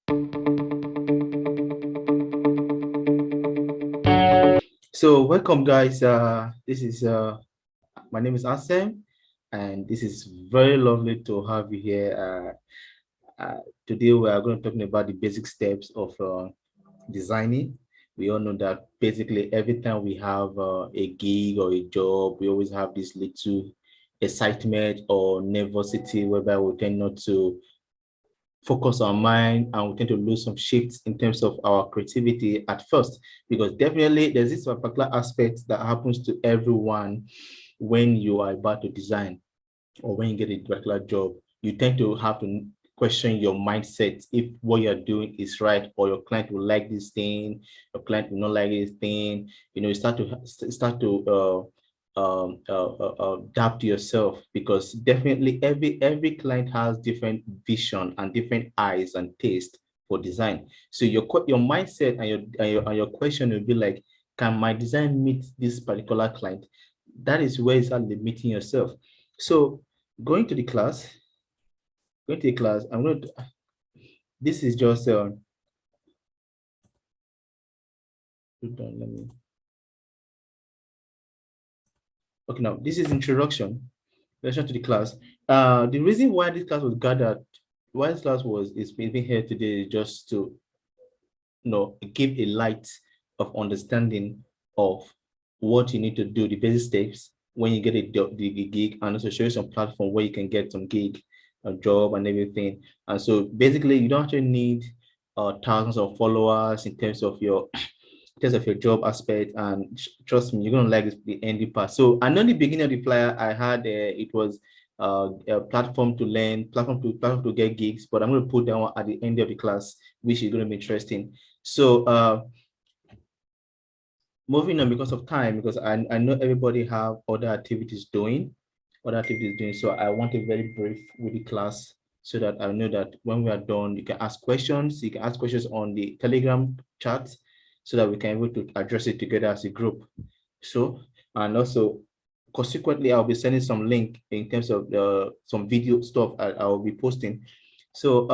So welcome guys. This is my name is Asem, and this is very lovely to have you here. Today we are going to talking about the basic steps of designing. We all know that basically every time we have a gig or a job, we always have this little excitement or nervosity whereby we tend not to focus our mind and we tend to lose some shifts in terms of our creativity at first, because definitely there's this particular aspect that happens to everyone when you are about to design or when you get a particular job. You tend to have to question your mindset if what you're doing is right, or your client will like this thing, your client will not like this thing. You start to adapt to yourself, because definitely every client has different vision and different eyes and taste for design. So your mindset and your question will be like, can my design meet this particular client? That is where you start limiting yourself. So going to the class, going to the class, I'm going to, this is just, hold on, let me, okay, now this is introduction to the class. The reason why this class was gathered, why this class is being here today is just to, give a light of understanding of what you need to do, the basic steps when you get the gig, and also show you some platform where you can get some gig, a job and everything. And so basically you don't actually need thousands of followers in terms of your job aspect, and trust me, you're gonna like the ending part. So I know the beginning of the flyer I had, it was a platform to learn, platform to get gigs, but I'm going to put that one at the end of the class, which is going to be interesting. So moving on, because of time, because I know everybody have other activities doing. So I want a very brief with the class, so that I know that when we are done, you can ask questions. You can ask questions on the Telegram chat, so that we can able to address it together as a group. So, and also consequently, I'll be sending some link in terms of some video stuff I'll be posting. So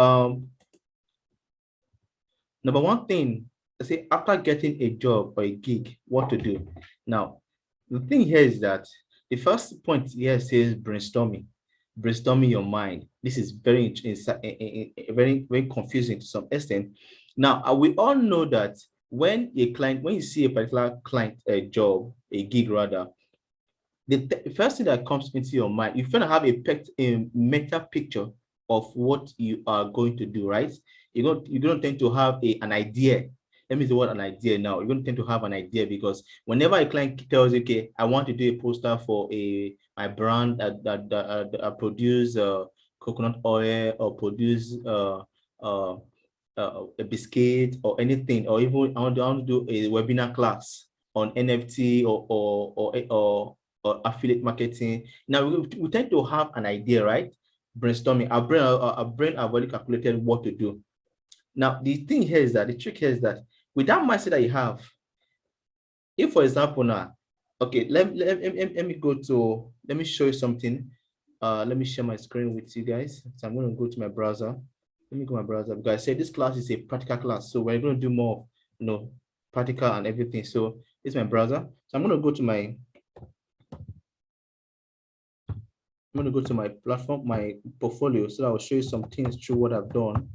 number one thing, I say, after getting a job or a gig, what to do. Now, the thing here is that the first point here says brainstorming your mind. This is very confusing to some extent. Now, we all know that when you see a particular client, a job, a gig rather, the first thing that comes into your mind, you're going to have a meta picture of what you are going to do, right? You're going to tend to have an idea. Let me say what an idea now. You're going to tend to have an idea, because whenever a client tells you, okay, I want to do a poster for my brand that produce coconut oil, or produce a biscuit or anything, or even I want to do a webinar class on NFT or affiliate marketing. Now we tend to have an idea, right? Brainstorming. Our brain have already calculated what to do. Now the trick here is that with that mindset that you have, if for example now, okay, let me go to, let me show you something. Let me share my screen with you guys. So I'm going to go to my browser. Let me go to my browser, because I said this class is a practical class, so we're going to do more, practical and everything. So it's my browser. So I'm going to go to my platform, my portfolio, so I'll show you some things through what I've done.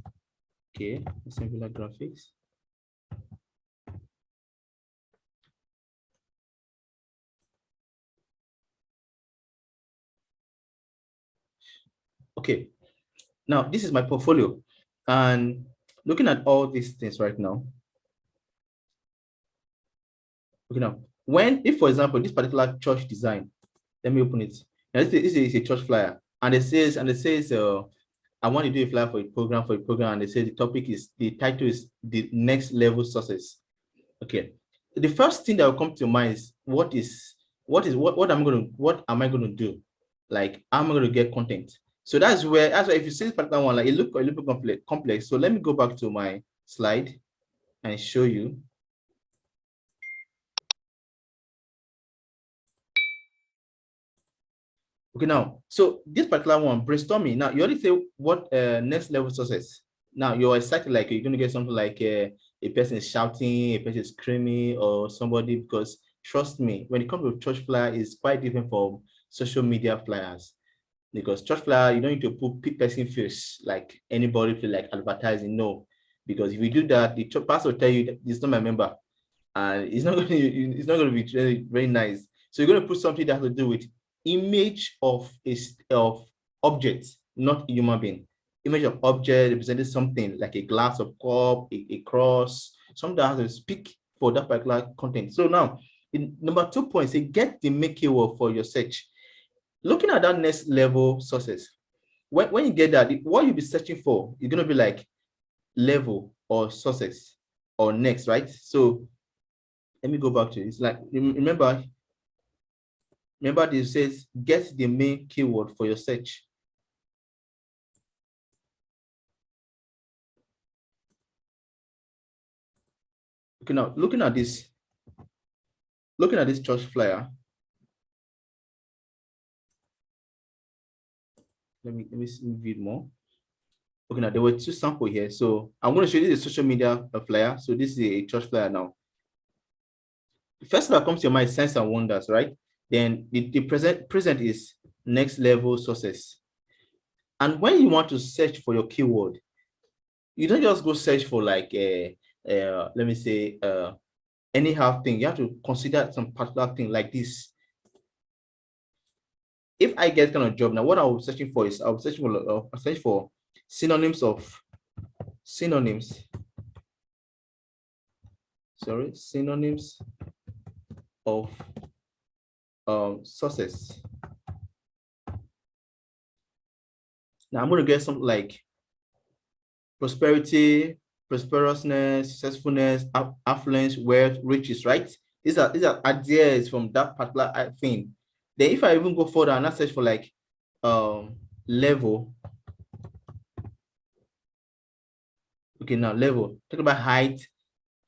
Okay, Singular graphics. Okay, now this is my portfolio, and looking at all these things right now. Okay, now if for example this particular church design, let me open it. Now this is a church flyer, and it says I want to do a flyer for a program, and they say the title is the next level success. Okay, the first thing that will come to mind is what am I going to do? Like, how am I going to get content? So that's why if you see this particular one, like it look a little bit complex. So let me go back to my slide and show you. Okay, now, so this particular one, brainstorming. Now, you already say what next level success. Now you're excited, like you're going to get something like a person is shouting, a person is screaming, or somebody, because trust me, when it comes to church flyer, it's quite different from social media flyers. Because church flyer, you don't need to put person face like anybody feel like advertising. No, because if you do that, the pastor will tell you that it's not my member, and it's not going to be very, very nice. So you're going to put something that has to do with image of object, not human being. Image of object representing something like a glass of cup, a cross, something that has to speak for that particular content. So now, in number 2 point, say get the main keyword for your search. Looking at that next level sources, when you get that, what you'll be searching for, you're going to be like level or sources or next, right? So let me go back to it. It's like, remember this says get the main keyword for your search. Okay, now looking at this church flyer, let me read more. Okay, now there were 2 samples here, so I'm going to show you the social media flyer. So this is a church flyer now. The first thing that comes to your mind is Sense and Wonders, right? Then the present is next level sources. And when you want to search for your keyword, you don't just go search for like let me say anyhow thing. You have to consider some particular thing like this. If I get kind of job now, what I was searching for is I'll search for synonyms of synonyms. Sorry, synonyms of sources. Now I'm going to get something like prosperity, prosperousness, successfulness, affluence, wealth, riches, right? These are ideas from that particular thing. Then if I even go further and I search for like level. Okay, now level. Talk about height,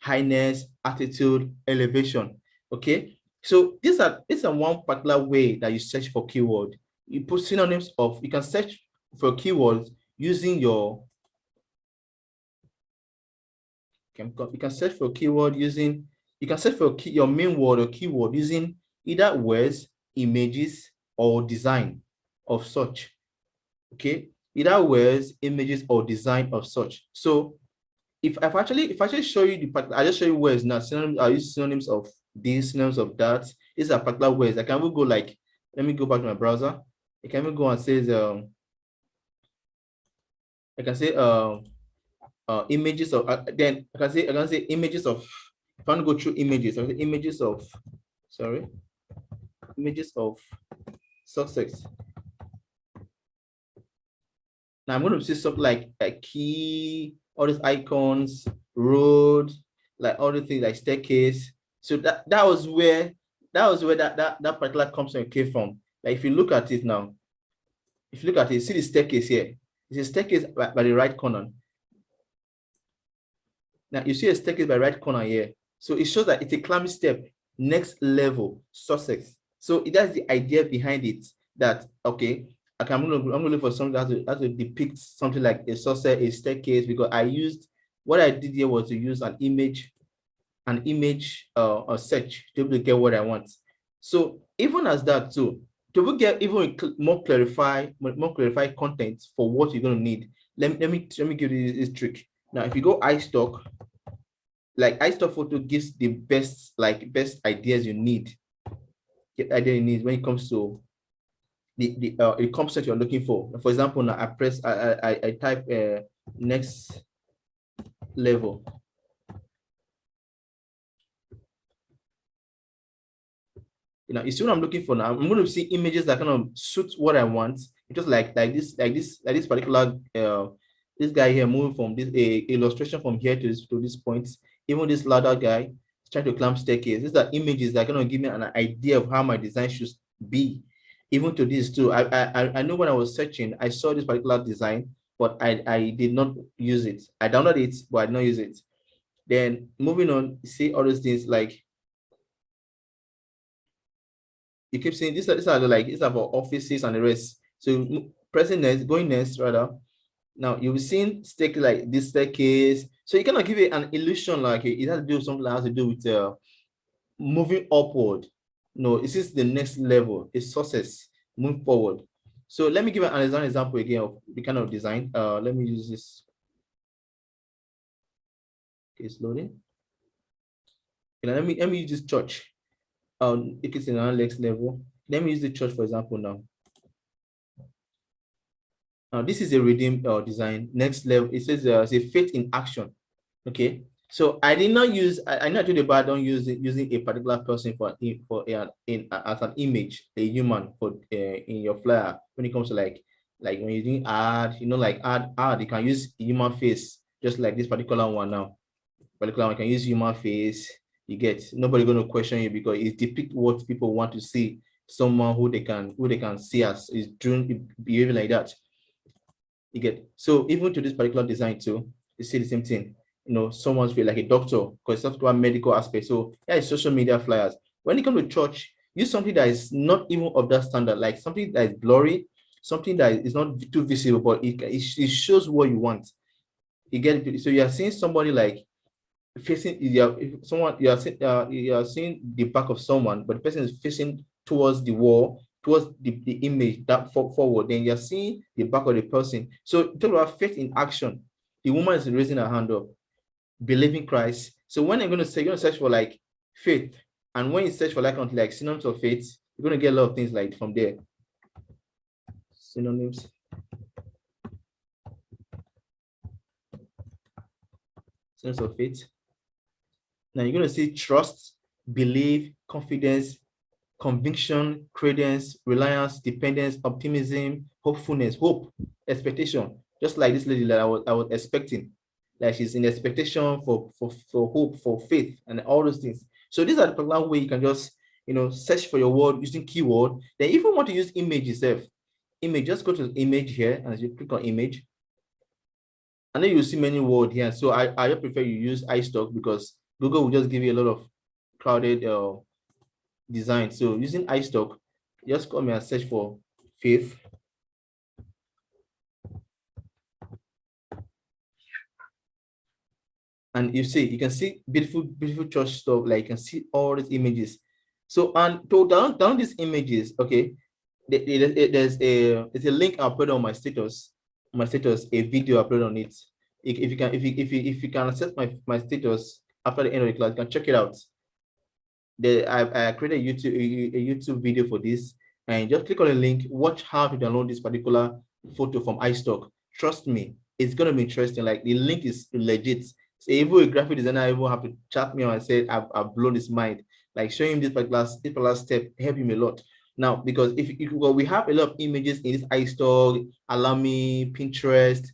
highness, attitude, elevation. Okay. So these are one particular way that you search for keyword. You put synonyms of, you can search for keywords using your, you can search for keyword using, you can search for your main word or keyword using either words, images, or design of such. Okay, either words, images, or design of such. So if I actually show you I just show you words now. Synonyms, I use synonyms of this, synonyms of that. These are particular words. I can even go like, let me go back to my browser. I can even go and say I can say images of then I can say images of, if I want to go through images, I say images of, sorry, images of success. Now I'm going to see something like a key, all these icons, road, like all the things like staircase. So that was where that particular concept came from. Like if you look at it now, if you look at it, see the staircase here. It's a staircase by the right corner. Now you see a staircase by right corner here. So it shows that it's a climbing step, next level, success. So that's the idea behind it. That okay, I'm gonna look for something that to depict something like a success, a staircase, because I used, what I did here was to use an image search to be able to get what I want. So even as that too, to get even more clarified content for what you're going to need. Let me give you this trick. Now, if you go iStock, like iStock photo gives the best ideas you need. Get idea you need when it comes to the concept you're looking for. For example, now I type next level. You see what I'm looking for now. I'm going to see images that kind of suit what I want. It's just like this particular this guy here moving from this illustration from here to this point. Even this ladder guy trying to climb staircase. These are images that are going to give me an idea of how my design should be. Even to this too. I know when I was searching, I saw this particular design, but I did not use it. I downloaded it, but I did not use it. Then moving on, see all those things like, you keep saying these are about offices and the rest. So pressing next, going next rather, Now you've seen staircase like this staircase. So you cannot give it an illusion like it has to do with something that has to do with moving upward. No, this is the next level. It's success. Move forward. So let me give an example again of the kind of design. Let me use this. Okay, it's loading. Okay, let me use this church. If it's in our next level, let me use the church for example now. Now this is a redeem design. Next level, it says it's a faith in action. Okay, so I did not use. I not told you about don't use it using a particular person as an image, a human for in your flyer when it comes to like when you're doing ad, like ad, you can use human face just like this particular one now. Particular one can use human face. You get nobody going to question you because it depicts what people want to see. Someone who they can see as is doing behaving like that. You get so even to this particular design too, you see the same thing. Someone's feel like a doctor because it's not one medical aspect. So yeah, it's social media flyers. When it comes to church, use something that is not even of that standard, like something that is blurry, something that is not too visible, but it shows what you want. You get it? So you are seeing somebody like facing you are seeing the back of someone, but the person is facing towards the wall, towards the image that forward. Then you're seeing the back of the person. So talk about faith in action. The woman is raising her hand up, believing Christ. So when you're gonna search for like faith, and when you search for like synonyms of faith, you're gonna get a lot of things like from there. Synonyms. Synonyms of faith. Now you're going to see trust, belief, confidence, conviction, credence, reliance, dependence, optimism, hopefulness, hope, expectation. Just like this lady that I was expecting. Like she's in expectation for hope, for faith, and all those things. So these are the particular way you can just search for your word using keyword. Then if you want to use image itself, image, just go to image here and you click on image. And then you see many words here. So I prefer you use iStock because Google will just give you a lot of crowded design. So using iStock, just come here and search for faith. And you can see beautiful church stuff. Like you can see all these images. So and to down these images, okay, there's a link I put on my status. A video I put on it. If you can access my status after the end of the class, you can check it out. I created a YouTube video for this, and just click on the link, watch how to download this particular photo from iStock. Trust me, it's gonna be interesting. Like the link is legit. So even a graphic designer even have to chat me and say I've blown his mind. Like showing him this particular step help him a lot. Now, because if we have a lot of images in this iStock, Alamy, Pinterest,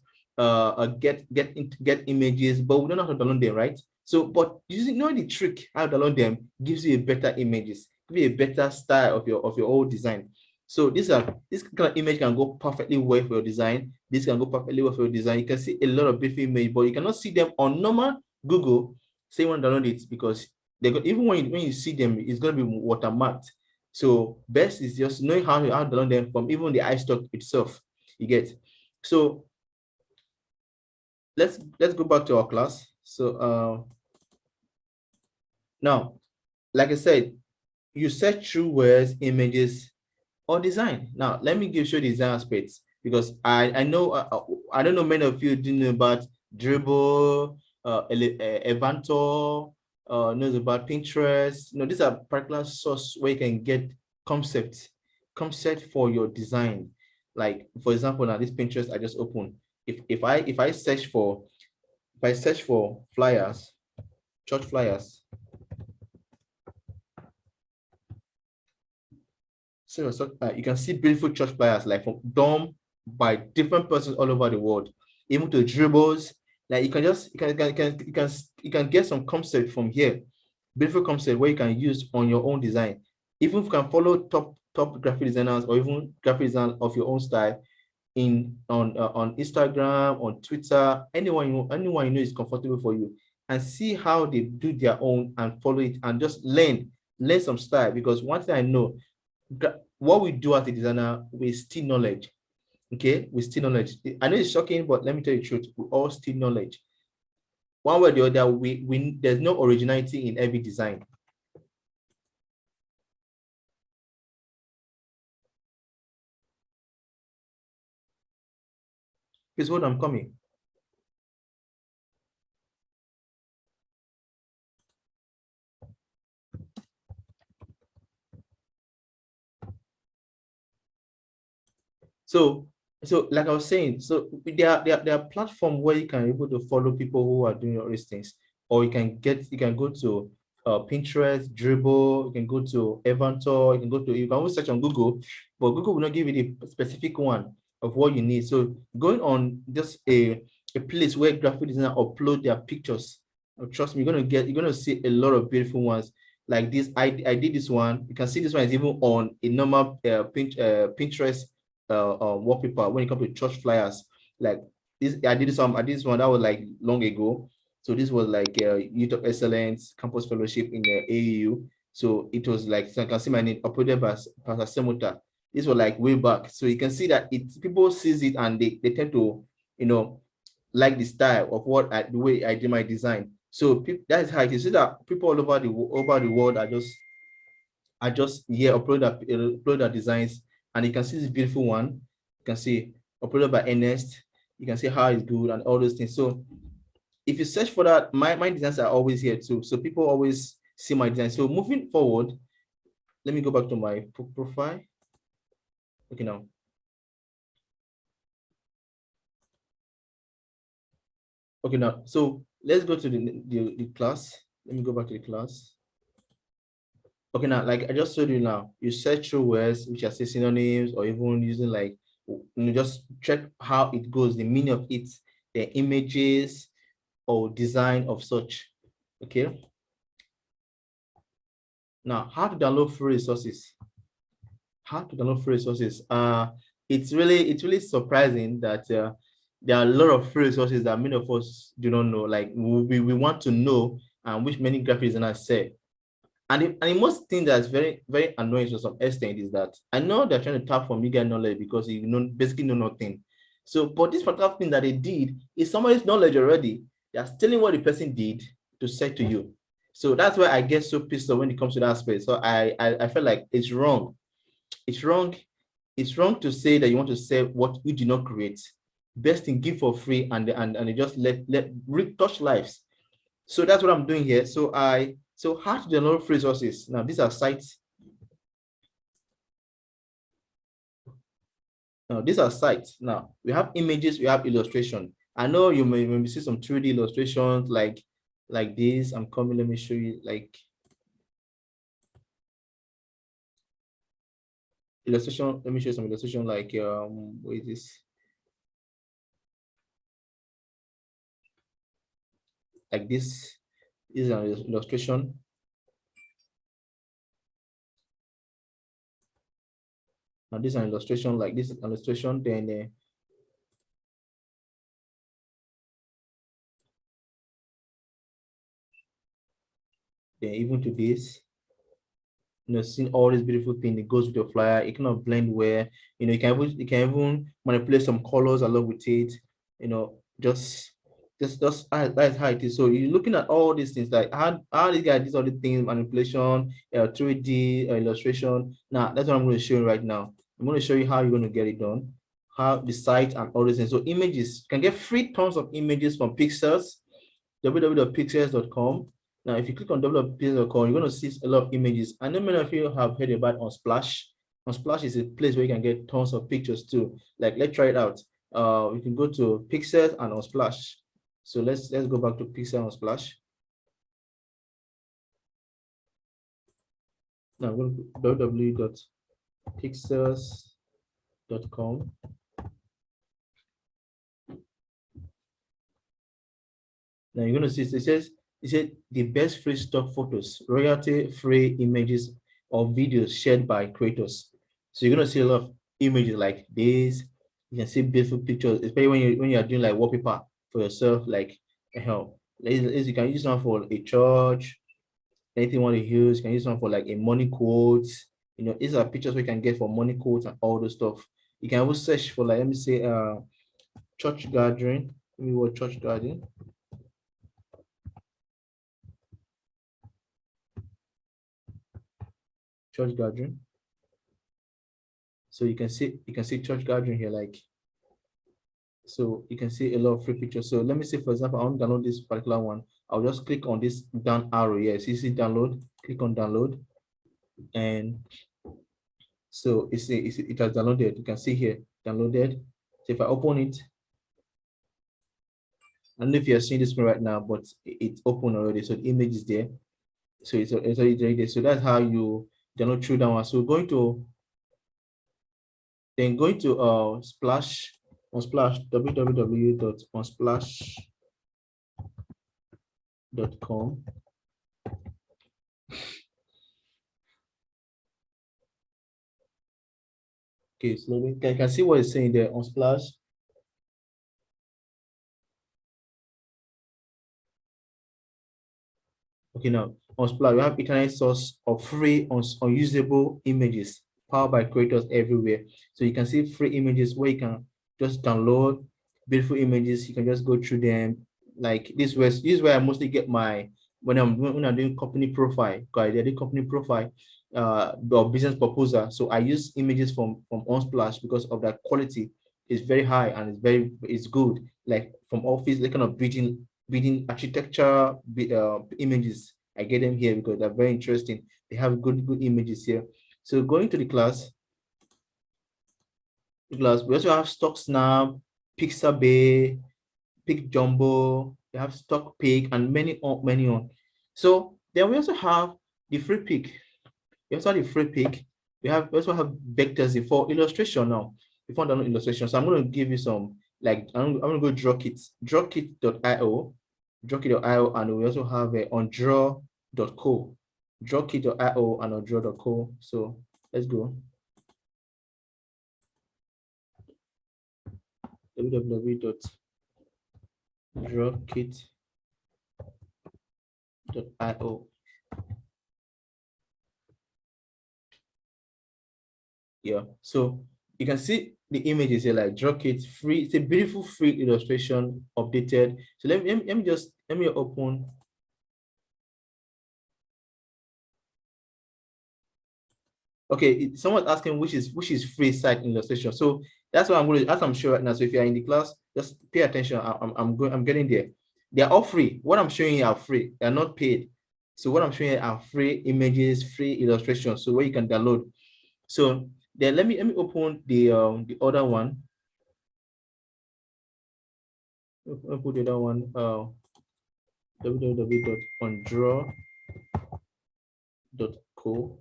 get images, but we don't know how to download them, right? So, but knowing the trick how to download them gives you a better images, give you a better style of your old design. So this kind of image can go perfectly well for your design. This can go perfectly well for your design. You can see a lot of beautiful images, but you cannot see them on normal Google. Say you want to download it because even when you see them, it's going to be watermarked. So best is just knowing how to download them from even the iStock itself. You get. So let's go back to our class. So now, like I said, you search through words, images, or design. Now, let me show the design aspects because I know I don't know many of you do know about Dribble, Evantor, knows about Pinterest. These are particular source where you can get concept for your design. Like for example, now this Pinterest I just opened. If I search for flyers, church flyers. So you can see beautiful church flyers like done by different persons all over the world, even to dribbles. Like you can get some concept from here, beautiful concept where you can use on your own design. Even if you can follow top graphic designers or even graphic design of your own style on Instagram, on Twitter, anyone you know is comfortable for you, and see how they do their own and follow it and just learn some style. Because one thing I know, what we do as a designer, we steal knowledge. Okay, we steal knowledge. I know it's shocking, but let me tell you the truth. We all steal knowledge. One way or the other, we there's no originality in every design. Here's what I'm coming. So, like I was saying, so there are platforms where you can be able to follow people who are doing all these things, or you can go to Pinterest, Dribble, you can go to Evantor, you can always search on Google, but Google will not give you the specific one of what you need. So going on just a place where graphic designers upload their pictures, trust me, you're gonna see a lot of beautiful ones like this. I did this one. You can see this one is even on a normal Pinterest wallpaper when it comes to church flyers. Like this, I did this one that was like long ago. So this was like Youth of Excellence Campus Fellowship in the AEU. So it was like, so I can see my name uploaded by Pastor Semuta. This was like way back. So you can see that people sees it and they tend to, like the style of the way I did my design. So that's how you can see that people all over the world are just upload their designs, and you can see this beautiful one. You can see uploaded by Ernest. You can see how it's good and all those things. So if you search for that, my designs are always here too. So people always see my design. So moving forward, let me go back to my profile. Okay, now. Okay, now. So let's go to the class. Let me go back to the class. Okay, now, like I just told you now, you search through words which are say synonyms or even using like, just check how it goes, the meaning of it, the images or design of such. Okay. Now, how to download free resources? How to download free resources? It's really surprising that there are a lot of free resources that many of us do not know. Like we want to know, which many graphic designers say. And the most thing that's very, very annoying to some extent is that I know they're trying to tap from you guys knowledge because you basically know nothing. So, but this particular thing that they did is somebody's knowledge already. They're stealing what the person did to say to you. So that's why I get so pissed off when it comes to that space. So I feel like it's wrong. It's wrong. It's wrong to say that you want to sell what you did not create. Best thing, give for free and just let touch lives. So that's what I'm doing here. So how to download free resources. Now these are sites. Now these are sites. Now we have images, we have illustration. I know you may see some 3D illustrations like this. I'm coming, let me show you like illustration. Let me show you some illustration like what is this? Like this is an illustration. Now this is an illustration, like this is an illustration, then even to this, seeing all this beautiful thing, it goes with your flyer. It cannot blend where, you can even manipulate some colors along with it, just that's how it is. So you're looking at all these things, like how these guys did all the things, manipulation, 3D illustration. Now that's what I'm going to show you right now. I'm going to show you how you're going to get it done, how the site and all these things. So images, you can get free tons of images from Pixels, www.pixels.com. Now, if you click on www.pixels.com, you're going to see a lot of images. I know many of you have heard about Unsplash. Unsplash is a place where you can get tons of pictures too. Like, let's try it out. You can go to Pixels and Unsplash. So let's go back to Pixel and Unsplash. Now, I'm going to www.pixels.com. Now you're going to see, it says the best free stock photos, royalty-free images or videos shared by creators. So you're going to see a lot of images like this. You can see beautiful pictures, especially when you are doing like wallpaper for yourself, like hell. You can use one for a church, anything you want to use. You can use one for like a money quote. These are pictures we can get for money quotes and all those stuff. You can always search for, like, let me say church gathering. Let me what church gathering. Church gathering. So you can see church gathering here, like, so you can see a lot of free pictures. So let me say, for example, I want to download this particular one. I'll just click on this down arrow. Yes, you see download, click on download, and so it has downloaded. You can see here downloaded. So if I open it, I don't know if you're seeing this screen right now, but it's open already. So the image is there. So it's already there. So that's how you download through that one. So going to Splash, on Splash, www.unsplash.com. Okay, slowly. Can see what it's saying there on Splash. Okay, now on Splash, we have internet source of free unusable images powered by creators everywhere. So you can see free images where you can just download beautiful images. You can just go through them. Like this is where I mostly get my when I'm doing company profile. Because I do company profile, or business proposal. So I use images from Unsplash because of that quality is very high and it's good. Like from office, like kind of building architecture images. I get them here because they're very interesting. They have good images here. So going to the class, we also have Stock Snap, Pixabay, Pick Jumbo. They have Stock Pick and many on, many on. So then we also have the free pick. We also have the free pick. We also have vectors for illustration now. If you want to know illustration, so I'm going to give you some, like, I'm going to go drawkit.io, drawkit.io, and we also have on draw.co, drawkit.io and on draw.co. So let's go www.drawkit.io. Yeah, so you can see the images here, like Drawkit free. It's a beautiful free illustration updated. So let me open. Okay, someone's asking which is free site illustration. So that's what I'm going to, as I'm sure right now. So if you're in the class, just pay attention. I'm getting there. They're all free. What I'm showing you are free. They're not paid. So what I'm showing you are free images, free illustrations. So where you can download. So then let me open the other one. I'll put the other one. www.ondraw.co.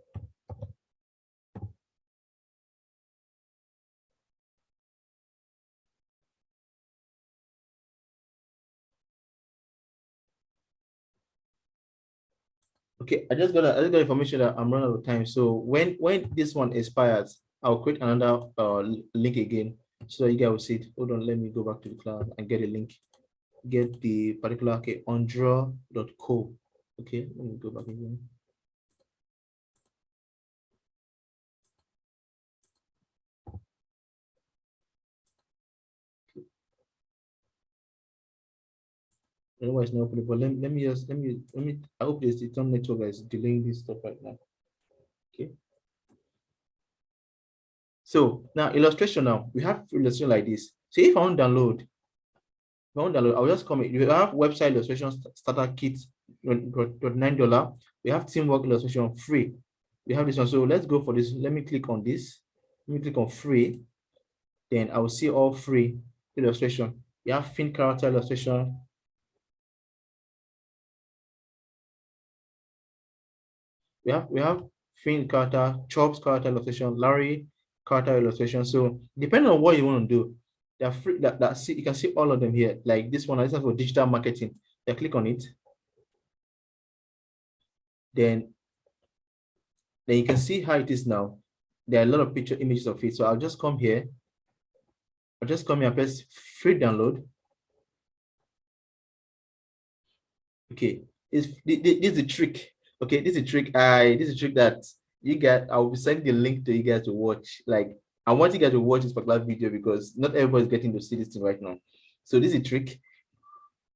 Okay, I just got information that I'm running out of time. So when this one expires, I'll create another link again so that you guys will see it. Hold on, let me go back to the class and get a link. Get the particular, okay, ondraw.co. Okay, let me go back again. I don't know why it's not opening, but let me I hope this the term network is delaying this stuff right now. Okay. So now illustration, now we have illustration like this. So if I want download, I'll just comment. You have website illustration starter kit, $9. We have teamwork illustration free. We have this one. So let's go for this. Let me click on this. Let me click on free. Then I will see all free illustration. We have fin character illustration. We have fin character, Chops character illustration, Larry character illustration. So depending on what you want to do, they're free. See, you can see all of them here. Like this one, this is for digital marketing. You click on it. Then you can see how it is now. There are a lot of picture images of it. So I'll just come here. I'll just come here and press free download. Okay, this is the trick. Okay, this is a trick. This is a trick that you guys, I'll be sending the link to you guys to watch. Like I want you guys to watch this particular video because not everybody's getting to see this thing right now. So this is a trick.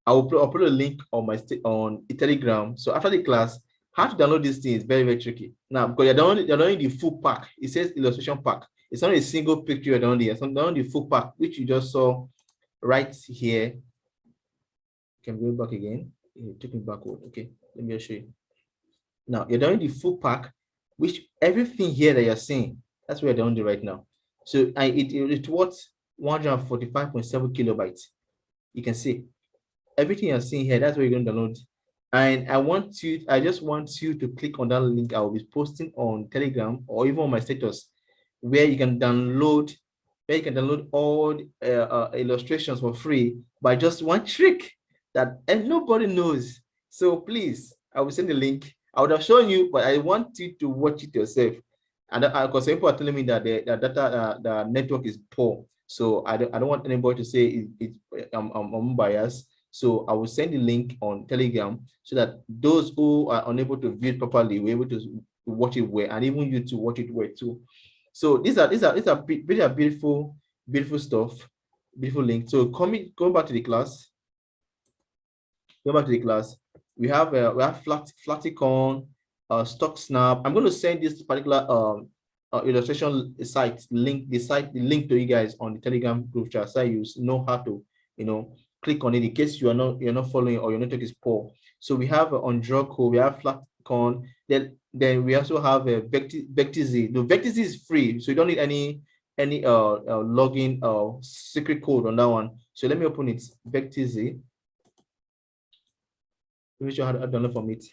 I'll put a link on my on Telegram. So after the class, how to download this thing is very, very tricky. Now, because you're downloading the full pack. It says illustration pack. It's not a single picture you're downloading. It's downloading the full pack, which you just saw right here. Can we go back again? It took me backward. Okay, let me just show you. Now you're downloading the full pack, which everything here that you're seeing, that's what you're downloading right now. So it's what 145.7 kilobytes. You can see everything you're seeing here, that's what you're going to download. And I just want you to click on that link I will be posting on Telegram or even on my status, where you can download all illustrations for free by just one trick that and nobody knows. So please, I will send the link. I would have shown you, but I want you to watch it yourself. And because people are telling me that the data, the network is poor, so I don't want anybody to say I'm biased. So I will send the link on Telegram so that those who are unable to view it properly will be able to watch it well, and even you to watch it well too. So these are beautiful, beautiful stuff, beautiful link. So go back to the class. Go back to the class. We have Flaticon, Stock Snap. I'm going to send this particular illustration site link, the link to you guys on the Telegram group chat, so you know how to, click on it in case you're not following or your network is poor. So we have on Drawco, we have Flaticon. Then we also have Vectiz. No, Vectiz is free, so you don't need any login secret code on that one. So let me open it. Vectiz. Let me show you how to download from it.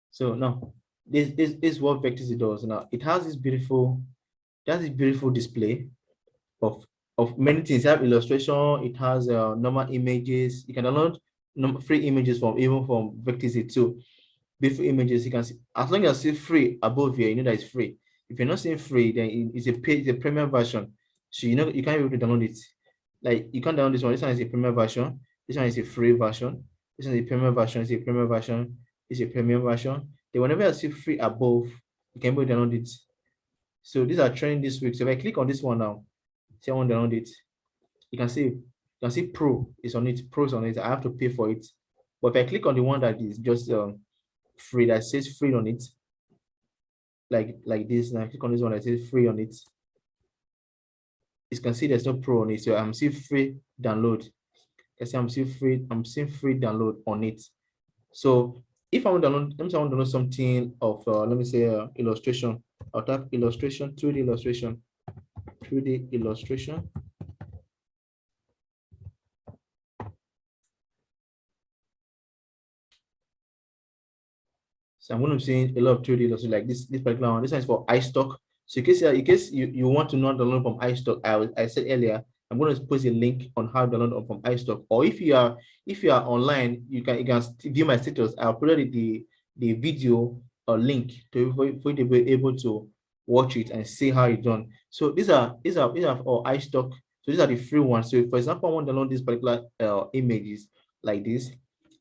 So now this is what Vectiz does. Now it has this beautiful display of many things. It has illustration, it has normal images. You can download free images from Vectiz too. Beautiful images, you can see, as long as you see free above here, you know that it's free. If you're not seeing free, then it's a premium version. So you can't be able to download it. Like you can't download this one. This one is a premium version. This one is a free version. This one is a premium version. It's a premium version. It's a premium version. Then whenever I see free above, you can be able to download it. So these are trending this week. So if I click on this one now, say I want to download it, you can see Pro is on it. Pro is on it. I have to pay for it. But if I click on the one that is just free, that says free on it, like this, and I click on this one that says free on it, you can see there's no Pro on it. So I'm seeing free download. I see I'm seeing free download on it. So if I want to download, let me say I want to download something of let me say illustration. I'll type illustration, 2D illustration, 2D illustration. So I'm going to be seeing a lot of 2D illustration like this particular one. This one is for iStock. So in case you want to not download from iStock, I said earlier, I'm going to post a link on how to download from iStock. Or if you are online, you can view my status. I uploaded the video link for you to be able to watch it and see how it's done. So these are for iStock. So these are the free ones. So for example, I want to download these particular images like this.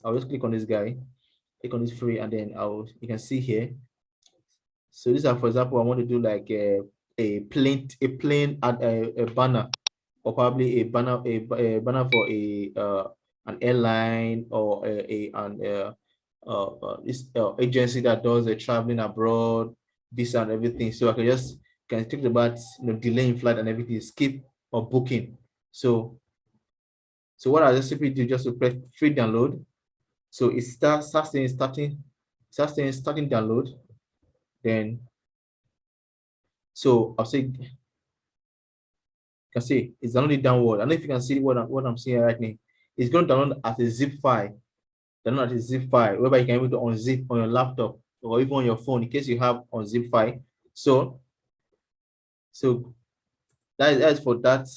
I'll just click on this guy. Click on this free, and then you can see here. So these are, for example, I want to do like a plain a banner, or probably a banner for an airline or this agency that does a traveling abroad, visa and everything. So I can take about delaying flight and everything, skip or booking. So what I just simply do, just to press free download. So it starts starting download. Then so I'll say, you can see it's downloading downward. I don't know if you can see what I'm seeing right now. It's going to download as a zip file. Download as a zip file, whereby you can able to unzip on your laptop or even on your phone in case you have unzip file. So that is for that.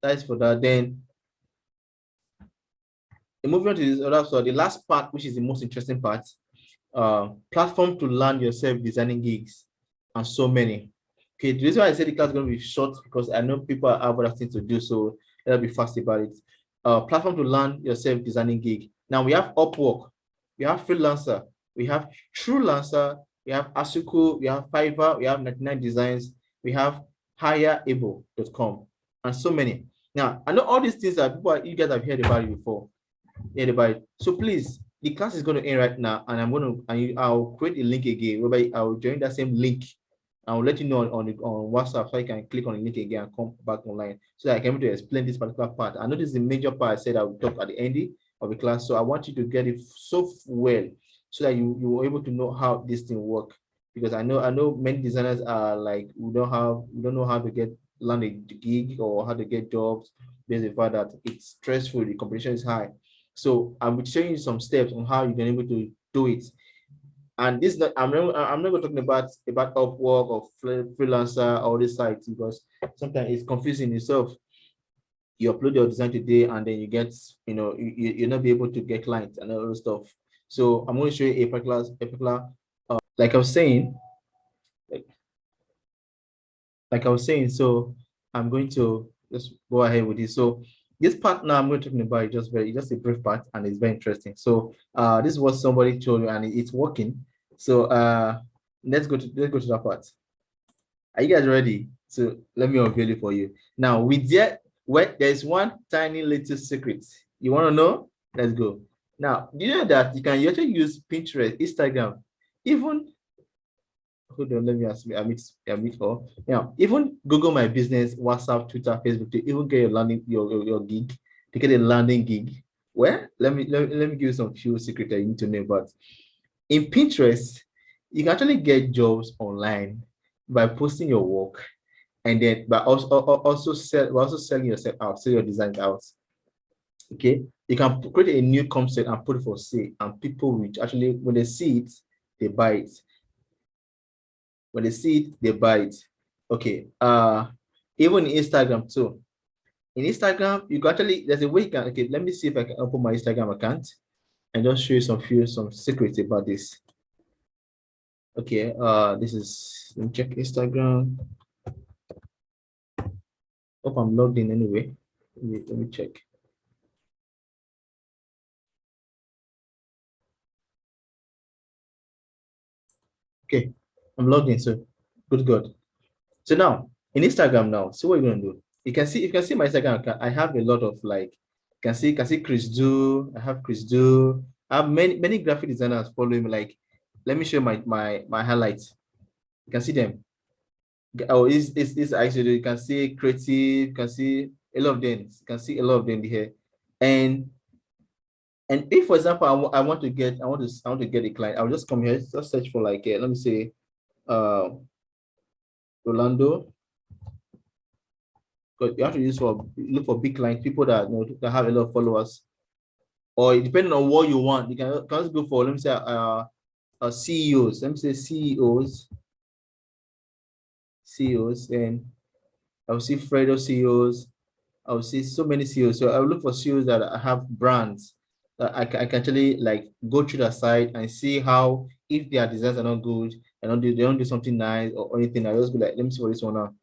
That is for that. Then moving on to this other, so the last part, which is the most interesting part, platform to land yourself designing gigs, and so many. Okay, the reason why I said the class is going to be short because I know people have other things to do, so let's be fast about it. Platform to learn yourself designing gig. Now we have Upwork, we have Freelancer, we have Truelancer, we have Asuku, we have Fiverr, we have 99 Designs, we have hireable.com, and so many. Now I know all these things are people you guys have heard about it before. Heard. So please, the class is going to end right now, and I'll create a link again whereby I'll join that same link. I'll let you know on WhatsApp so I can click on the link again and come back online so that I can be able to explain this particular part. I know this is the major part I said I would talk at the end of the class. So I want you to get it so well so that you were able to know how this thing works. Because I know many designers are like we don't know how to land a gig or how to get jobs based on the fact that it's stressful, the competition is high. So I'm showing you some steps on how you can able to do it. And this I'm not talking about Upwork or freelancer or this sites because sometimes it's confusing yourself. You upload your design today and then you get you'll not be able to get clients and all those stuff. So I'm going to show you a particular like I was saying, like I was saying. So I'm going to just go ahead with this. So this part now I'm going to talk about is just a brief part and it's very interesting. So this is what somebody told you and it's working. So let's go to that part. Are you guys ready? So let me unveil it for you. Now there's one tiny little secret. You want to know? Let's go. Now, do you know that you can actually use Pinterest, Instagram, even hold on, let me ask me, I meet all. Yeah, even Google My Business, WhatsApp, Twitter, Facebook to even get your gig, to get a landing gig. Well, let me give you some few secrets that you need to know about. In Pinterest, you can actually get jobs online by posting your work and then but also selling yourself out, sell your designs out. Okay, you can create a new concept and put it for sale, and people will actually when they see it, they buy it. When they see it, they buy it. Okay. Even Instagram too. In Instagram, you can actually there's a way you can okay. Let me see if I can open my Instagram account and just show you some secrets about this. Okay, this is let me check Instagram. Hope I'm logged in anyway. Let me check. Okay, I'm logged in, so good God. So now in Instagram now, so what you're gonna do? You can see my Instagram account. I have a lot of like you can see Chris Do, I have Chris Do, I have many graphic designers following me. Like, let me show you my highlights. You can see them. Oh, is actually you can see creative, you can see a lot of them, you can see a lot of them here. And if, for example, I want to get a client, I'll just come here, just search for like, let me say, Rolando. Because you have to look for big clients, people that that have a lot of followers, or depending on what you want, you can just go for let me say CEOs. Let me say CEOs, and I will see Fredo CEOs. I will see so many CEOs. So I will look for CEOs that have brands that I can actually like go through the site and see how if their designs are not good and they don't do something nice or anything. I just be like, let me see what this one now.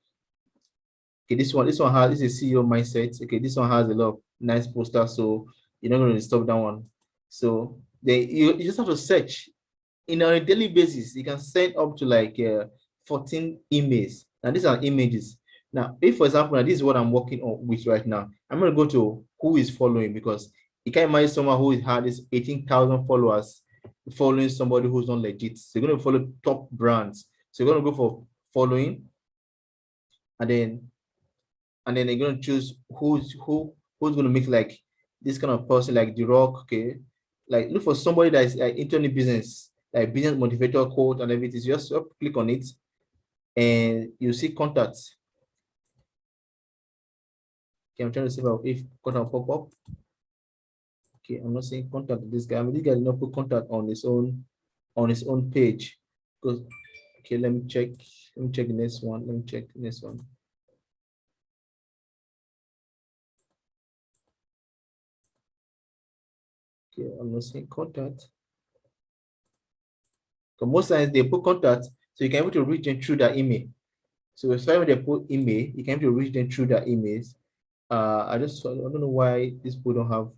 Okay, this is CEO mindset. Okay, this one has a lot of nice posters, so you're not going to stop that one. So you just have to search on a daily basis. You can send up to like 14 emails. Now these are images. Now, if for example, now this is what I'm working on with right now, I'm going to go to who is following because you can't imagine someone who had this 18,000 followers following somebody who's not legit. So you're going to follow top brands. So you're going to go for following, and then they're going to choose who's going to make like this kind of person like The Rock. Okay, like look for somebody that is into any business, like business motivator quote and everything. So just click on it and you see contacts. Okay, I'm trying to see if contact pop up. Okay, I'm not seeing contact with this guy. I mean, this guy did not put contact on his own page. Because okay, let me check the next one. Let me check the next one. Okay, I'm not seeing contact. So most times they put contact so you can able to reach them through that email. So especially when they put email, you can able to reach them through their emails. I don't know why these people don't have.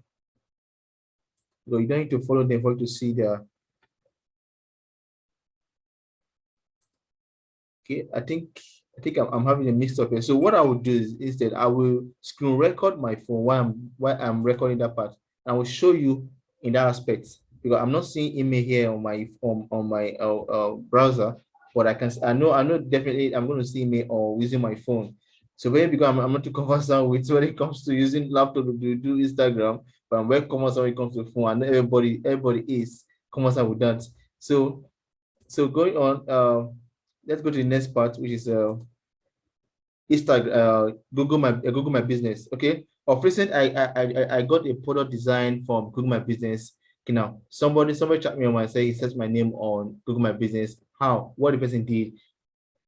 You don't need to follow them for you to see their. Okay, I think I'm having a mix up here. So what I will do is instead I will screen record my phone while I'm recording that part. I will show you in that aspect because I'm not seeing email here on my browser, but I know definitely I'm going to see email or using my phone. So maybe because I'm not too conversant with when it comes to using laptop to do Instagram, but I'm very conversant when it comes to phone. I know everybody is conversant with that. So going on, let's go to the next part, which is Instagram, Google My Business. Okay. Of recent, I got a product design from Google My Business. Okay, now somebody chat me on my say he searched my name on Google My Business. How? What the person did?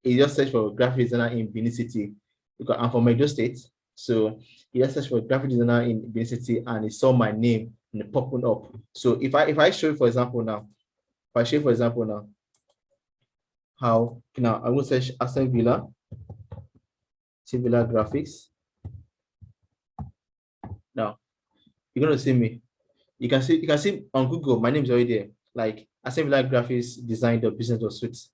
He just searched for graphic designer in Benin City because I'm from Edo State. So he just searched for graphic designer in Benin City and he saw my name and it popping up. So if I show you for example now, if I show you for example now, how now I will search Aston Villa, Villa graphics. Now you're gonna see me. You can see on Google, my name is already there. Like Aston Villa graphics design the business of suits.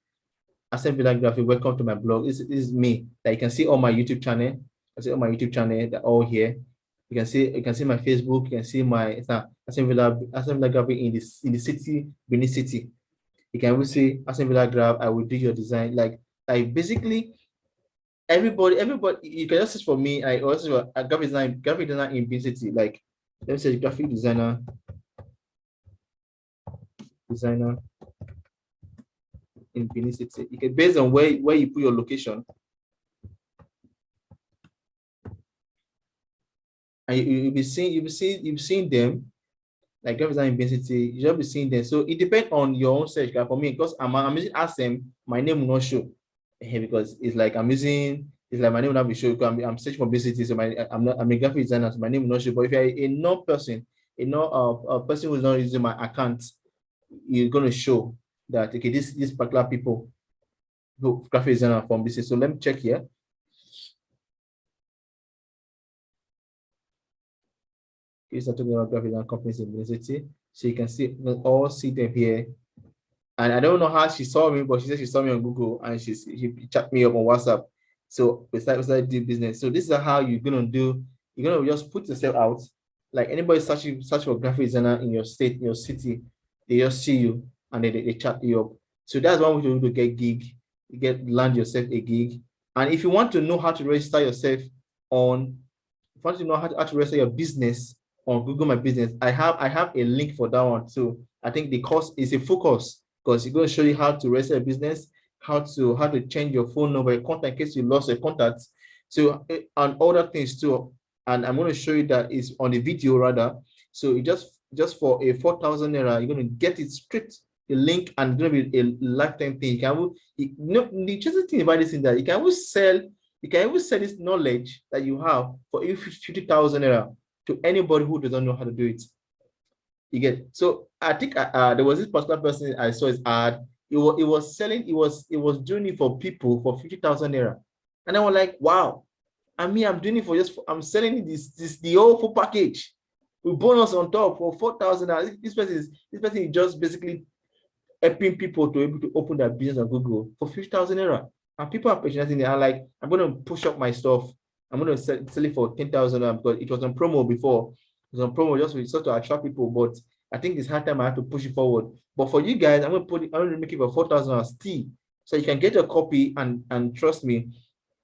Aston Villa graphics, welcome to my blog. This is me. Like you can see all my YouTube channel. I see all my YouTube channel, they're all here. You can see my Facebook, you can see my Aston Villa graphic in the city, Benin City. You can even see Aston Villa graph, I will do your design. Like basically everybody, you can just search for me. I also a graphic designer in Benin City. Like let me say graphic designer in Benin City. You can based on where you put your location, and you'll be seeing them like graphic design in Benin City. You just be seeing them. So it depends on your own search. For me, because I'm using Ask them, my name will not show. Because it's like my name will not be shown because I'm searching for Benin City. So I'm a graphic designer, so my name will not show. But if you're a non person, a person who's not using my account, you're gonna show that okay, this particular people who graphic designer from business. So let me check here. Okay, so talking about graphic design companies in City. So you can see them here. And I don't know how she saw me, but she said she saw me on Google and she chat me up on WhatsApp. So we started doing business. So this is how you're gonna do. You're gonna just put yourself out. Like anybody search for graphic designer in your state, in your city, they just see you and they chat you up. So that's one way to get gig, land yourself a gig. And if you want to know how to register yourself on, if you want to know how to register your business on Google My Business, I have a link for that one too. I think the course is a full course because it's going to show you how to register a business, how to change your phone number, your contact in case you lost your contacts. So and other things too. And I'm going to show you that is on the video rather. So it just for a 4,000 naira, you're going to get it straight the link and it's going to be a lifetime thing. The interesting thing about this is that you can always sell this knowledge that you have for 50,000 naira to anybody who doesn't know how to do it. You get. So I think there was this particular person I saw his ad. It was doing it for people for 50,000 naira, and I was like, wow. I'm doing it I'm selling this the whole full package with bonus on top for 4,000. This person is just basically helping people to able to open their business on Google for 50,000 naira. And people are patronizing it. I'm like, I'm going to push up my stuff. I'm going to sell it for 10,000 because it was on promo before. It was on promo just to attract people. But I think it's hard time I have to push it forward. But for you guys, I'm going to make it for 4,000 still. So you can get a copy and trust me,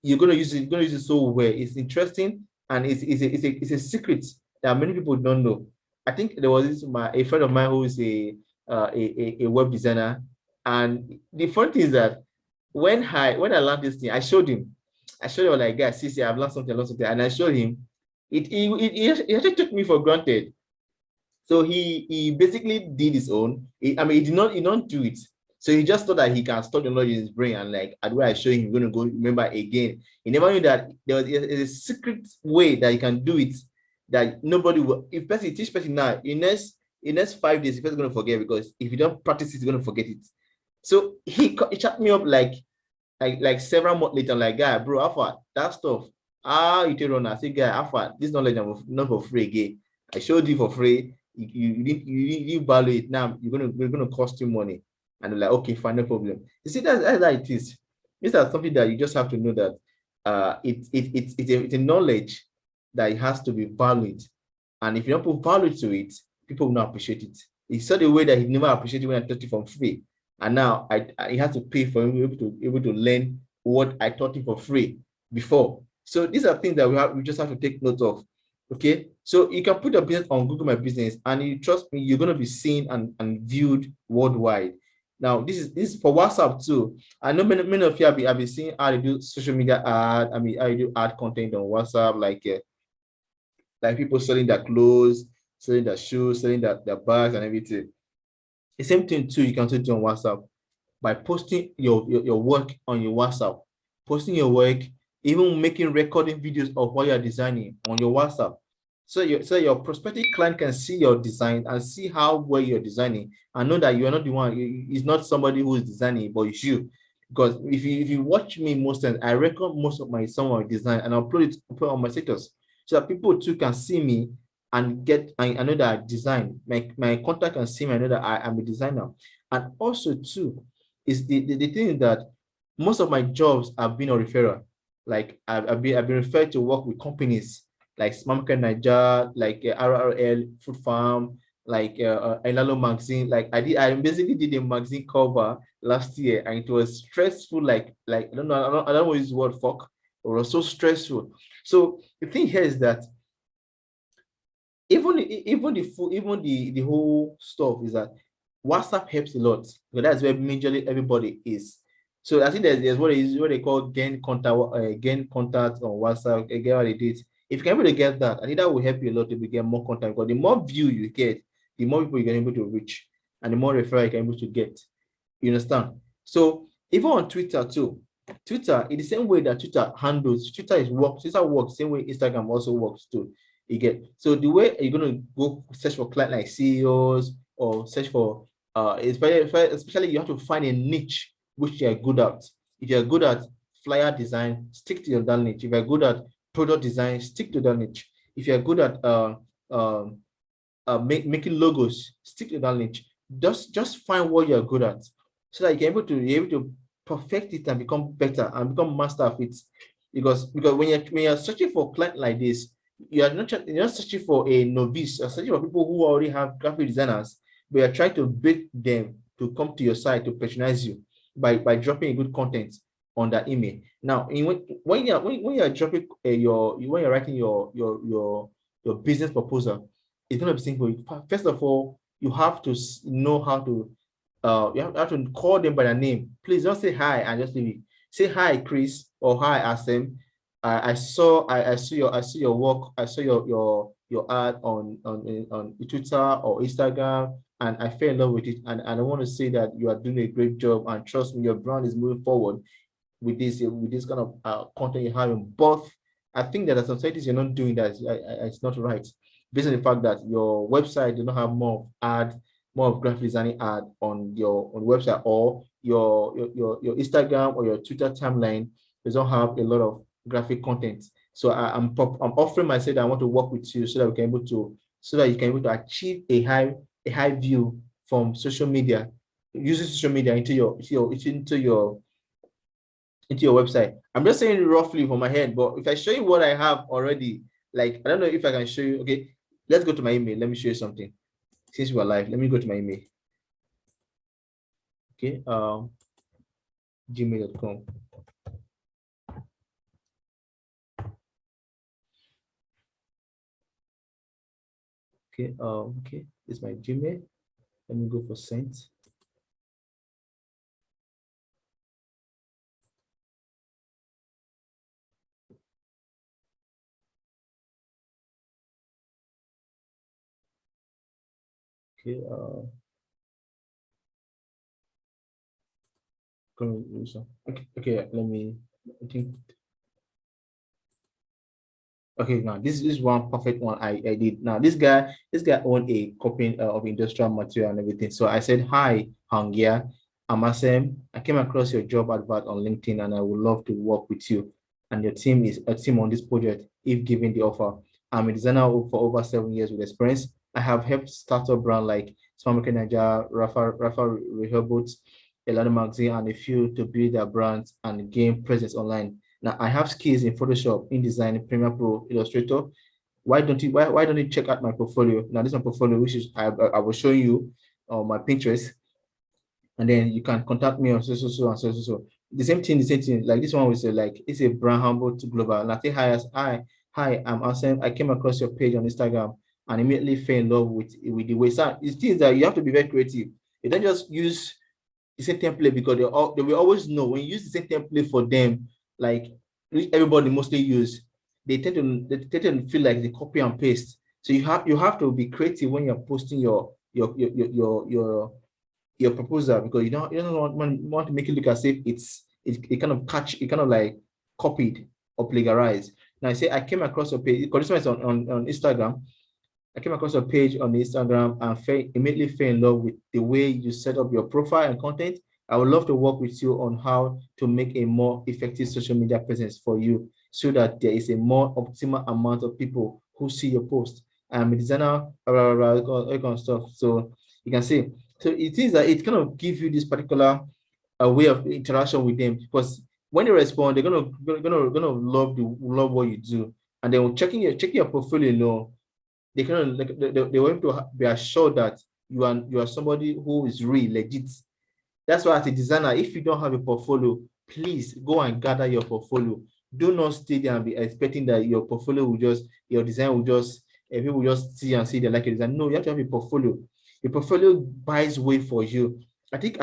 you're going to use it. You're going to use it so well. It's interesting and it's a secret that many people don't know. I think there was a friend of mine who is a web designer. And the funny thing is that when I learned this thing, I showed him like, guys, see, I've learned something, and I showed him. He actually took me for granted. So he basically did his own. He did not do it. So he just thought that he can store the knowledge in his brain and like at where I show him, he's going to go remember again. He never knew that there was a secret way that he can do it that nobody will. If person teach person now, in next 5 days, the person going to forget because if you don't practice it, he's going to forget it. So he chat me up like like several months later, like, guy, bro, Alpha, that stuff. You tell run, I say, guy, Alpha, this knowledge I'm not for free again. I showed you for free. You didn't value it. Now you're gonna cost you money. And they're like, okay, fine, no problem. You see, that's how it is. This is something that you just have to know that it's a knowledge that it has to be valued. And if you don't put value to it, people will not appreciate it. He saw the way that he never appreciated when I taught it for free. And now he has to pay for him able to learn what I taught him for free before. So these are things that we just have to take note of. Okay, so you can put your business on Google My Business, and you trust me, you're going to be seen and viewed worldwide. Now, this is for WhatsApp too. I know many of you have been seeing how to do social media ad. I mean, how you do ad content on WhatsApp, like people selling their clothes, selling their shoes, selling their bags and everything. The same thing too, you can also do on WhatsApp by posting your work on your WhatsApp, posting your work, even making recording videos of what you're designing on your WhatsApp. So your prospective client can see your design and see how well you're designing and know that you are not the one, it's not somebody who is designing, but it's you. Because if you watch me most times, I record most of my some of my design and upload it put on my status so that people too can see me and I know that I design. My contact can see me, I know that I am a designer. And also too, is the thing that most of my jobs have been a referral. Like I've been referred to work with companies like Smamka Niger, like RRL Food Farm, like Elalo magazine. Like I basically did a magazine cover last year, and it was stressful. Like I don't know what is the word fuck. It was so stressful. So the thing here is that even the whole stuff is that WhatsApp helps a lot because that's where majorly everybody is. So I think there's what they call gain contact on WhatsApp. Get what it is. If you can able to get that, I think that will help you a lot to get more contact because the more view you get, the more people you're able to reach, and the more referral you can able to get. You understand? So even on Twitter too, Twitter in the same way that Twitter works same way Instagram also works too. You get so the way you're gonna go search for client like CEOs or search for especially you have to find a niche which you're good at. If you're good at flyer design, stick to your that niche. If you're good at product design, stick to that niche. If you're good at making logos, stick to that niche. Just find what you're good at so that you're able to perfect it and become better and become master of it. Because when you're searching for client like this, you're not searching for a novice, you're searching for people who already have graphic designers, but you're trying to bait them to come to your site to patronize you by dropping a good content on that email. Now, when you're dropping when you're writing your business proposal, it's going to be simple. First of all, you have to know how to you have to call them by their name. Please don't say hi and just leave it. Say hi, Chris, or hi, Asem. I saw your work. I saw your ad on Twitter or Instagram, and I fell in love with it. And I want to say that you are doing a great job. And trust me, your brand is moving forward with this kind of content you're having. But I think that as societies you're not doing that. It's not right, based on the fact that your website do not have more of graphic designing ad on the website, or your Instagram or your Twitter timeline does not have a lot of graphic content. So I'm offering myself that I want to work with you so that you can able to achieve a high view from social media, using social media into your website. I'm just saying roughly from my head, but if I show you what I have already, like I don't know if I can show you. Okay, let's go to my email. Let me show you something. Since we're live, let me go to my email. Okay, gmail.com. Okay, it's my Gmail. Let me go for sent. Okay, okay, let me, I think, okay, now this is one perfect one I did. Now this guy owned a company of industrial material and everything. So I said, hi, Hangia. I'm Asem. I came across your job advert on LinkedIn and I would love to work with you and your team is a team on this project if given the offer. I'm a designer for over 7 years with experience. I have helped startup brand like Smart Market Nigeria, Rafa Rehoboth, Elana Magazine, and a few to build their brands and gain presence online. Now I have skills in Photoshop, InDesign, Premiere Pro, Illustrator. Why don't you check out my portfolio? Now this is my portfolio, which is I will show you on my Pinterest, and then you can contact me on so. The same thing. Like this one was like it's a brand humble to global. And I think hi, I'm Asem. I came across your page on Instagram and immediately fell in love with the way. So it is that you have to be very creative. You don't just use the same template because they will always know when you use the same template for them, like which everybody mostly use, they tend to feel like they copy and paste. So you have to be creative when you're posting your proposal because you don't want to make it look as if it kind of it kind of like copied or plagiarized. Now I say I came across a page because this one is on Instagram. I came across a page on Instagram and immediately fell in love with the way you set up your profile and content. I would love to work with you on how to make a more effective social media presence for you so that there is a more optimal amount of people who see your post. I'm a designer, all kind of stuff. So you can see. So it is that it kind of gives you this particular way of interaction with them because when they respond, they're gonna love what you do. And then checking your portfolio, they kind of like they want to be assured that you are somebody who is real, legit. That's why as a designer, if you don't have a portfolio, please go and gather your portfolio. Do not stay there and be expecting that your design will just, people will just see and see they like your design. No, you have to have a portfolio. A portfolio buys way for you. I think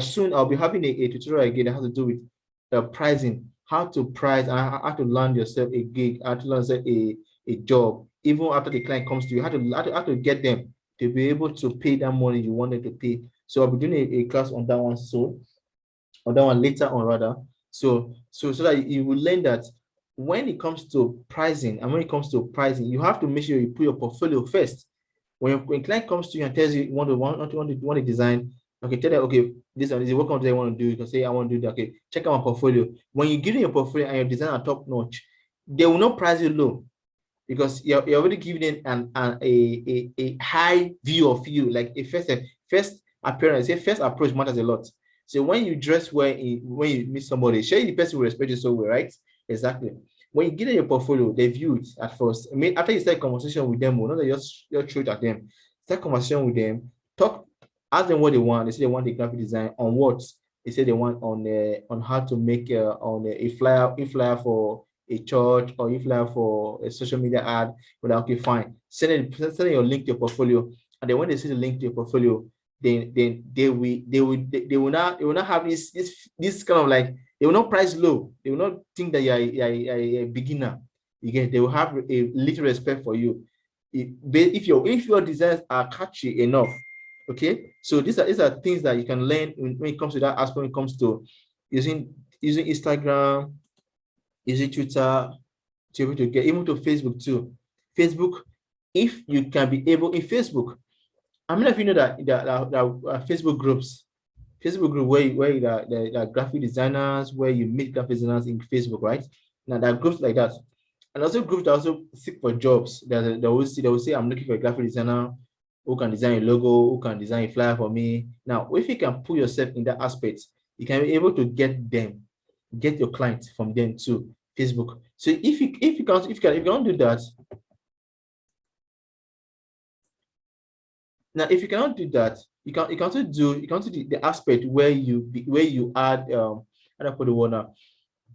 soon I'll be having a tutorial again that has to do with pricing, how to price, and how to land yourself a gig, how to land yourself a job, even after the client comes to you, how to get them to be able to pay that money you want them to pay. So I'll be doing a class on that one on that one later on rather. So that you will learn that when it comes to pricing you have to make sure you put your portfolio first. When client comes to you and tells you you want to design, okay, tell them, okay, this is what content I want to do. You can say I want to do that. Okay, check out my portfolio. When you give them your portfolio and your design are top notch, they will not price you low because you're already giving them a high view of you, like a first appearance, a first approach matters a lot. So when you dress well, when you meet somebody, share the person will respect you so well, right? Exactly. When you give them your portfolio, they view it at first. I mean, after you start conversation with them, not that you're throw it at them. Start conversation with them, talk, ask them what they want. They say they want the graphic design on what? They say they want on how to make on a flyer for a church or if like for a social media ad, but okay, fine. Send your link to your portfolio, and then when they see the link to your portfolio, then they will not have this kind of like they will not price low. They will not think that you're a beginner. They will have a little respect for you. If your designs are catchy enough, okay. So these are things that you can learn when it comes to that aspect. When it comes to using Instagram, using Twitter, to be able to get even to Facebook too. Facebook, if you can be able in Facebook, I mean, if you know that Facebook groups, Facebook group where the graphic designers, where you meet graphic designers in Facebook, right? Now there are groups like that, and also groups that also seek for jobs. They will say I'm looking for a graphic designer who can design a logo, who can design a flyer for me. Now, if you can put yourself in that aspect, you can be able to get your clients from them too. Facebook. So if you can't do that, now if you cannot do that, you can also do the aspect where you add how do I put the word now,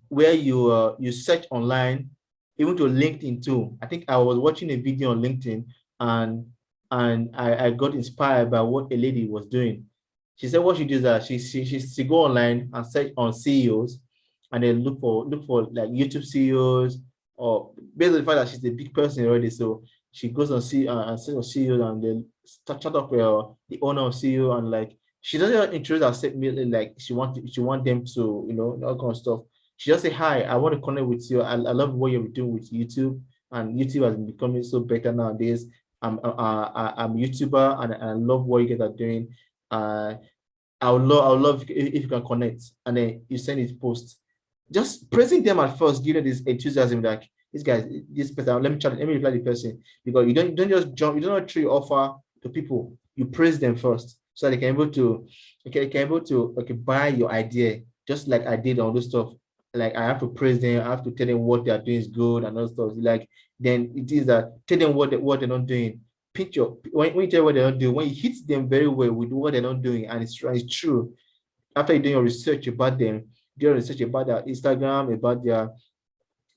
where you search online, even to LinkedIn too. I think I was watching a video on LinkedIn and I got inspired by what a lady was doing. She said what she does is that she go online and search on CEOs and then look for like YouTube CEOs or based on the fact that she's a big person already. So she goes on and search on CEOs and then chat up the owner of CEO and like she doesn't introduce herself immediately like she want them to all kind of stuff. She just say hi, I want to connect with you. I love what you're doing with YouTube, and YouTube has been becoming so better nowadays. I'm a YouTuber and I love what you guys are doing. I would love if you can connect, and then you send it post. Just praising them at first, give them this enthusiasm, like this guy, this person. Let me reply the person, because you don't just jump, you don't actually offer to people. You praise them first, so they can able to, okay, can able to, okay, buy your idea, just like I did all this stuff. Like I have to praise them, I have to tell them what they are doing is good and all stuff. Like then it is that tell them what they're not doing. Picture when you tell what they're not doing, when you hit them very well with what they're not doing, and it's true. After you do your research about them, do your research about their Instagram, about their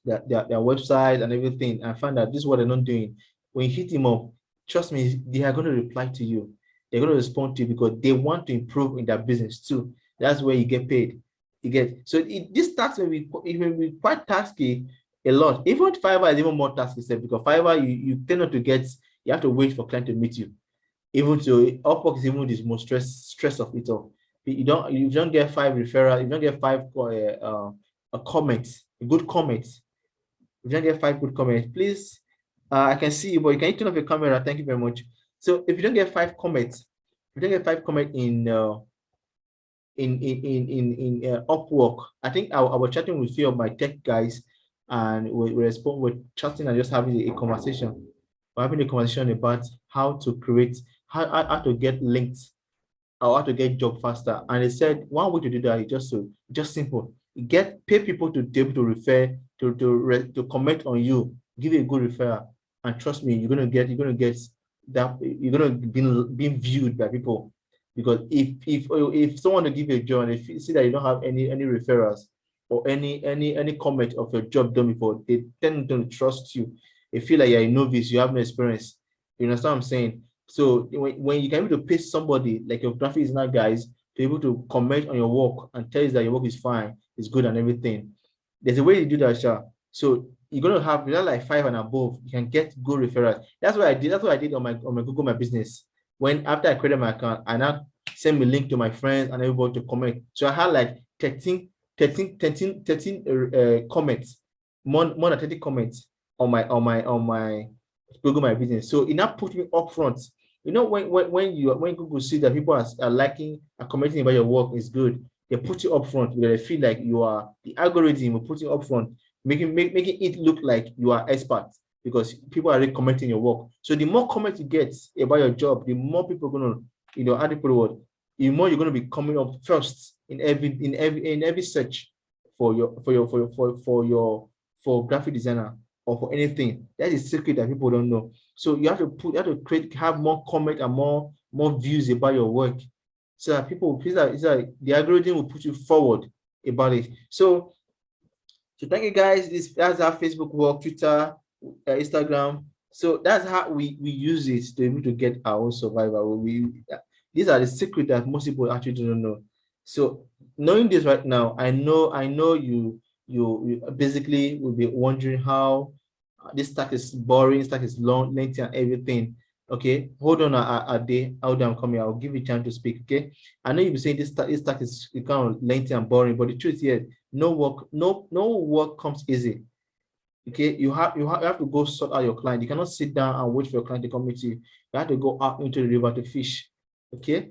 website and everything, and find out this is what they're not doing. When you hit them up, trust me, they are going to reply to you. They're going to respond to you because they want to improve in their business too. That's where you get paid. You get so this task will be quite tasky a lot. Even Fiverr is even more tasky because Fiverr you tend not to get, you have to wait for client to meet you. Even to Upwork is even the most stress of it all. You don't get 5 referrals, you don't get five a comment, a good comment. If you don't get 5 good comments, please, I can see you, but you can turn off your camera. Thank you very much. So if you don't get 5 comments, if you don't get 5 comments in Upwork, I think I was chatting with few of my tech guys, and we're chatting and just having a conversation. We're having a conversation about how to create, how to get links, or how to get job faster. And they said one way to do that is just simple. Pay people to be able to refer to comment on you, give you a good referral, and trust me, you're gonna get that, you're gonna be viewed by people. Because if someone to give you a job and they see that you don't have any referrals or any comment of your job done before, they tend to trust you. They feel like you're a novice, you have no experience. You understand what I'm saying? So when you can be able to pay somebody like your graphic designer guys to be able to comment on your work and tell you that your work is fine, it's good and everything, there's a way to do that, Sha. So you're gonna have, like 5 and above, you can get good referrals. That's what I did. That's what I did on my Google My Business. When after I created my account, I now send me link to my friends and everybody to comment. So I had like 13 comments, more than 30 comments on my Google My Business. So it now put me up front. When Google see that people are liking and commenting about your work is good, they put you up front because they feel like you are, the algorithm will put you up front, making it look like you are expert because people are really commenting your work. So the more comments you get about your job, the more people are gonna, how to put the word, the more you're gonna be coming up first in every search for graphic designer or for anything. That is secret that people don't know. So you have to have more comment and more views about your work, so that it's like the algorithm will put you forward about it. So thank you guys. That's how Facebook work, Twitter, Instagram. So that's how we use it to be able to get our own survival. These are the secret that most people actually don't know. So knowing this right now, I know you basically will be wondering how this stack is boring, stack is long, lengthy, and everything. Okay, hold on a day. Hold on, I'm coming. I'll give you time to speak. Okay, I know you'll be saying this stack is kind of lengthy and boring, but the truth here, no work comes easy. Okay, you have to go sort out your client. You cannot sit down and wait for your client to come meet you. You have to go out into the river to fish. Okay,